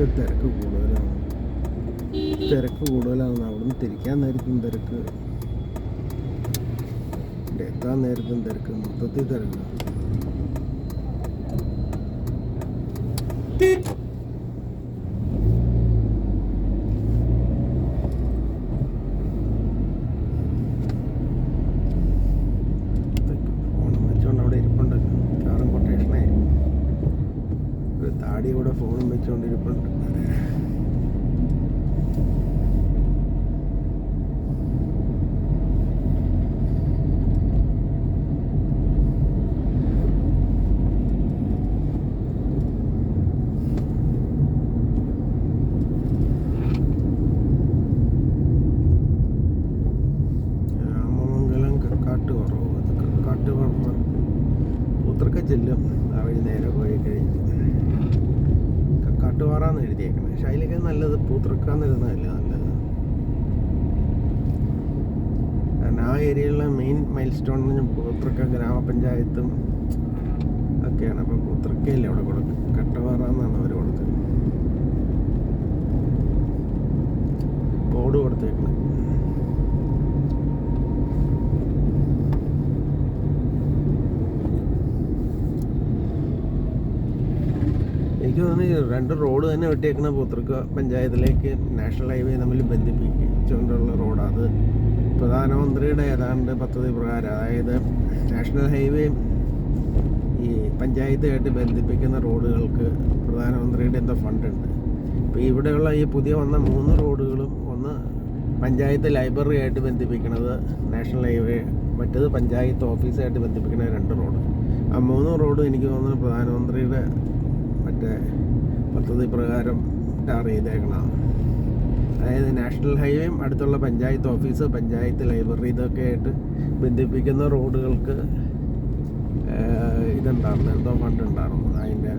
റോഡിലൊക്കെ തിരക്ക് കൂടുതലാണ്. അവിടുന്ന് തിരിക്കാൻ നേരത്തും തിരക്ക്, എത്താൻ നേരത്തും തിരക്ക്, മൊത്തത്തിൽ തിരക്ക്. ഫോണും വെച്ചോണ്ട് അവിടെ ഇരിപ്പുണ്ടല്ലോ, കാറും കൊട്ടേഷനായിരിക്കും. ഒരു താടി കൂടെ ഫോണും വെച്ചോണ്ട് ഇരിപ്പുണ്ട്. പൂത്തറക്ക ചെല്ലും ആ വഴി നേരെ പോയി കഴിഞ്ഞ് കാട്ടുപാറാന്ന് എഴുതിയേക്കണം. പക്ഷെ അതിലേക്ക് നല്ലത് പൂത്തറക്കാന്ന് എഴുതുന്നതല്ല നല്ലത്. കാരണം ആ ഏരിയയിലുള്ള മെയിൻ മൈൽ സ്റ്റോൺ പൂത്തറക്ക ഗ്രാമപഞ്ചായത്തും ഒക്കെയാണ്. അപ്പോൾ പൂത്തറക്കയല്ലേ അവിടെ കൊടുക്കും, കട്ടപാറാന്നാണ് അവർ കൊടുത്തത്, ബോർഡ് കൊടുത്തേക്കുന്നത്. എനിക്ക് തോന്നുന്നു 2 റോഡ് തന്നെ വെട്ടിയേക്കുന്ന പൂത്തറക്ക പഞ്ചായത്തിലേക്ക് നാഷണൽ ഹൈവേ തമ്മിൽ ബന്ധിപ്പിച്ചുകൊണ്ടുള്ള റോഡാണ്. അത് പ്രധാനമന്ത്രിയുടെ ഏതാണ്ട് പദ്ധതി പ്രകാരം, അതായത് നാഷണൽ ഹൈവേ ഈ പഞ്ചായത്തുമായിട്ട് ബന്ധിപ്പിക്കുന്ന റോഡുകൾക്ക് പ്രധാനമന്ത്രിയുടെ എന്തോ ഫണ്ടുണ്ട്. ഇപ്പോൾ ഇവിടെയുള്ള ഈ പുതിയ വന്ന 3 റോഡുകളും, ഒന്ന് പഞ്ചായത്ത് ലൈബ്രറി ആയിട്ട് ബന്ധിപ്പിക്കുന്നത് നാഷണൽ ഹൈവേ, മറ്റേത് പഞ്ചായത്ത് ഓഫീസായിട്ട് ബന്ധിപ്പിക്കുന്ന 2 റോഡ്. ആ 3 റോഡും എനിക്ക് തോന്നുന്നു പ്രധാനമന്ത്രിയുടെ മറ്റേ പദ്ധതി പ്രകാരം ടാർ ചെയ്തേക്കണം. അതായത് നാഷണൽ ഹൈവേയും അടുത്തുള്ള പഞ്ചായത്ത് ഓഫീസ്, പഞ്ചായത്ത് ലൈബ്രറി, ഇതൊക്കെ ആയിട്ട് ബന്ധിപ്പിക്കുന്ന റോഡുകൾക്ക് ഇതുണ്ടായിരുന്നു, എന്തോ ഫണ്ട് ഉണ്ടായിരുന്നു. അതിൻ്റെ